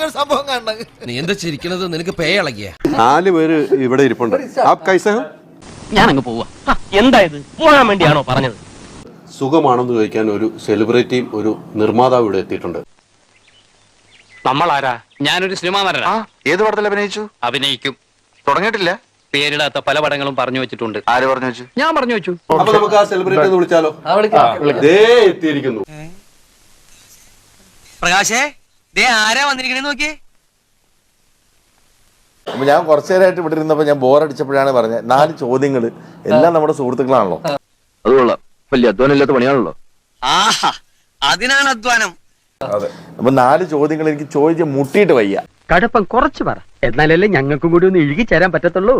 അങ്ങനെ സംഭവം കാണണം. നീ എന്താ ചിരിക്കണത്? നിനക്ക് പേ ഇളകിയ 4 പേര് ഇവിടെ ഇരിപ്പുണ്ട്. ആപ് കൈസേ ഹോ? ഞാൻ അങ്ങ് പോവാ. എന്തായത് പോകാൻ വേണ്ടിയാണോ പറഞ്ഞത്? സുഖമാണെന്ന് ചോദിക്കാൻ ഒരു സെലിബ്രിറ്റിയും ഒരു നിർമ്മാതാവ് ഇവിടെ എത്തിയിട്ടുണ്ട്. നമ്മളാരാ? ഞാനൊരു സിനിമാ നടനാ. ഏത് പടത്തിൽ അഭിനയിച്ചു? അഭിനയിക്കും. തുടങ്ങിയിട്ടില്ല. പേരിടാത്ത പല പടങ്ങളും പറഞ്ഞു വെച്ചിട്ടുണ്ട്. ആര് പറഞ്ഞു വെച്ചു? ഞാൻ പറഞ്ഞു വെച്ചു. അപ്പൊ നമുക്ക് ആ സെലിബ്രിറ്റി ഒന്ന് വിളിച്ചാലോ? ദേ എത്തിയിരിക്കുന്നു. പ്രകാശേ, ആരാ വന്നിരിക്കണേന്ന് നോക്കിയേ. അപ്പൊ ഞാൻ കുറച്ചു നേരമായിട്ട് ഇവിടെ ഇരുന്നപ്പോ ഞാൻ ബോറടിച്ചപ്പോഴാണ് പറഞ്ഞത് 4 ചോദ്യങ്ങൾ. എല്ലാം നമ്മുടെ സുഹൃത്തുക്കളാണല്ലോ. അതുകൊള്ള വലിയ അധ്വാനം ഇല്ലാത്ത പണിയാണല്ലോ. ആഹാ, അതിനാണ് അധ്വാനം. അതെ. അപ്പൊ 4 ചോദ്യങ്ങൾ എനിക്ക് ചോദിച്ച് മുട്ടിയിട്ട് വയ്യ. കടുപ്പം കുറച്ച് പറ, എന്നാലല്ലേ ഞങ്ങൾക്കും കൂടി ഒന്ന് ഇഴുകി ചേരാൻ പറ്റത്തുള്ളൂ.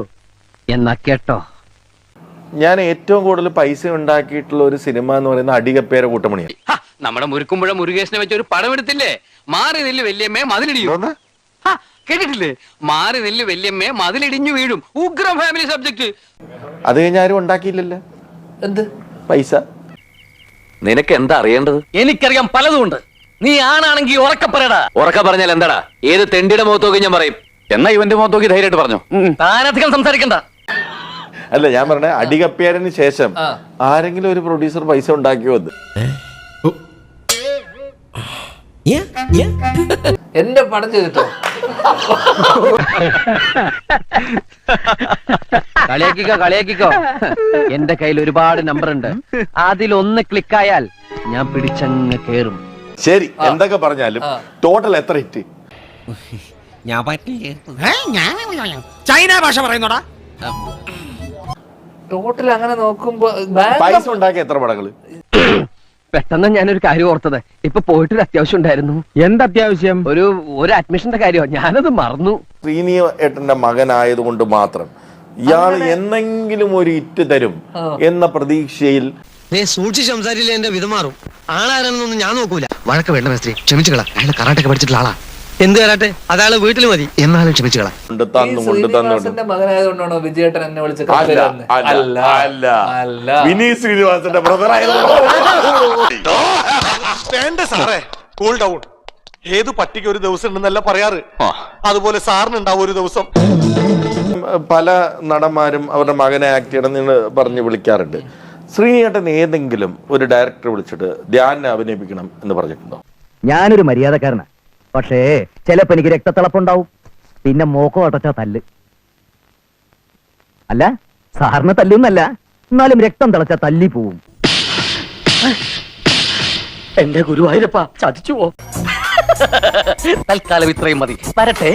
എന്നാ കേട്ടോ, ഞാൻ ഏറ്റവും കൂടുതൽ പൈസ ഉണ്ടാക്കിയിട്ടുള്ള ഒരു സിനിമ എന്ന് പറയുന്നത് അടികപ്പേര കൂട്ടമണിയാണ്. നമ്മുടെ മുരുക്കുമ്പുഴ മുരുകേശനെ വെച്ച് ഒരു പടം എടുത്തില്ലേ? മാറി നെല്ല് വല്യമ്മേ മതിലിടിയും. കേട്ടിട്ടില്ലേ? മാറി നെല്ല് വല്യമ്മേ മതിലിടിഞ്ഞു വീഴും. ഉഗ്ര ഫാമിലി സബ്ജക്ട്. അത് കഴിഞ്ഞ ആരും ഉണ്ടാക്കിയില്ലല്ലോ. എന്ത് പൈസ? നിനക്ക് എന്താ അറിയേണ്ടത്? എനിക്കറിയാം പലതുമുണ്ട്. നീ ആണാണെങ്കിൽ ഉറക്ക പറയടാ. ഉറക്ക പറഞ്ഞാൽ എന്താടാ? ഏത് തെണ്ടിയുടെ മുഖത്ത് നോക്കി ഞാൻ പറയും. എന്നാ ഇവന്റെ മുഖത്ത് നോക്കി ധൈര്യമായിട്ട് പറഞ്ഞു. താനധികം സംസാരിക്കണ്ട. അല്ല, ഞാൻ പറഞ്ഞ അടികപ്പേരന് ശേഷം ആരെങ്കിലും ഒരു പ്രൊഡ്യൂസർ പൈസ ഉണ്ടാക്കിയോ? അത് എന്റെ പടം ചെയ്തിട്ടോ? കളിയാക്കിക്കോ. എന്റെ കയ്യിൽ ഒരുപാട് നമ്പർ ഉണ്ട്. അതിലൊന്ന് ക്ലിക്കായാൽ ഞാൻ പിടിച്ചങ്ങ് കേറും. ശരി, എന്തൊക്കെ പറഞ്ഞാലും ടോട്ടൽ എത്ര ഹിറ്റ്? ഞാൻ പറ്റില്ല. ചൈന ഭാഷ പറയുന്നോടാ. ടോട്ടൽ അങ്ങനെ നോക്കുമ്പോ പൈസ ഉണ്ടാക്കിയ എത്ര പടങ്ങള്? പെട്ടെന്ന് ഞാനൊരു കാര്യം ഓർത്തത്. ഇപ്പൊ പോയിട്ടൊരു അത്യാവശ്യം ഉണ്ടായിരുന്നു. എന്തത്യാവശ്യം? ഒരു അഡ്മിഷന്റെ കാര്യം. ഞാനത് മറന്നു. ശ്രീനി ഏട്ടന്റെ മകനായതുകൊണ്ട് മാത്രം ഇയാൾ എന്നെങ്കിലും ഒരു ഇറ്റ് തരും എന്ന പ്രതീക്ഷയിൽ സൂക്ഷിച്ച് സംസാരിച്ചില്ല, എന്റെ വിധം മാറും. ആളാരെന്നൊന്നും ഞാൻ നോക്കൂല. വഴക്ക് വേണ്ട മേസ്ത്രി, ക്ഷമിച്ചുകള. അയാൾ കറാട്ടൊക്കെ പഠിച്ചിട്ടുള്ള ആളാ. എന്ത് കരാട്ടെ? അതാള് വീട്ടിൽ മതി. എന്നാലും ക്ഷമിച്ചുകള. ശ്രീനിവാസന്റെ മകനായതുകൊണ്ടാണോ വിജയേട്ടൻ എന്നെ വിളിച്ച് വിനീത് ശ്രീനിവാസന്റെ ബ്രദർ വേണ്ട സാറേ, കൂൾ ഡൗൺ. ഏത് പട്ടിക്ക് ഒരു ദിവസം ഉണ്ടെന്നല്ല പറയാറ്, അതുപോലെ സാറിനുണ്ടാവും ഒരു ദിവസം. പല നടന്മാരും അവരുടെ മകനെ ആക്ട് ചെയ്യണമെന്ന് പറഞ്ഞ് വിളിക്കാറുണ്ട്. ശ്രീനിയേട്ടൻ ഏതെങ്കിലും ഒരു ഡയറക്ടർ വിളിച്ചിട്ട് ധ്യാനെ അഭിനയിപ്പിക്കണം എന്ന് പറഞ്ഞിട്ടുണ്ടോ? ഞാനൊരു മര്യാദക്കാരനാ, പക്ഷേ ചിലപ്പോ എനിക്ക് രക്തത്തിളപ്പുണ്ടാവും. പിന്നെ മോക്കോ അടച്ച തല്ല്. അല്ല, സാറിന് തല്ലൊന്നല്ല, എന്നാലും രക്തം തിളച്ച തല്ലി പോവും. എന്റെ ഗുരുവായൂരപ്പ, ചതിച്ചുവോ? തൽക്കാലം ഇത്രയും മതി. വരട്ടെ.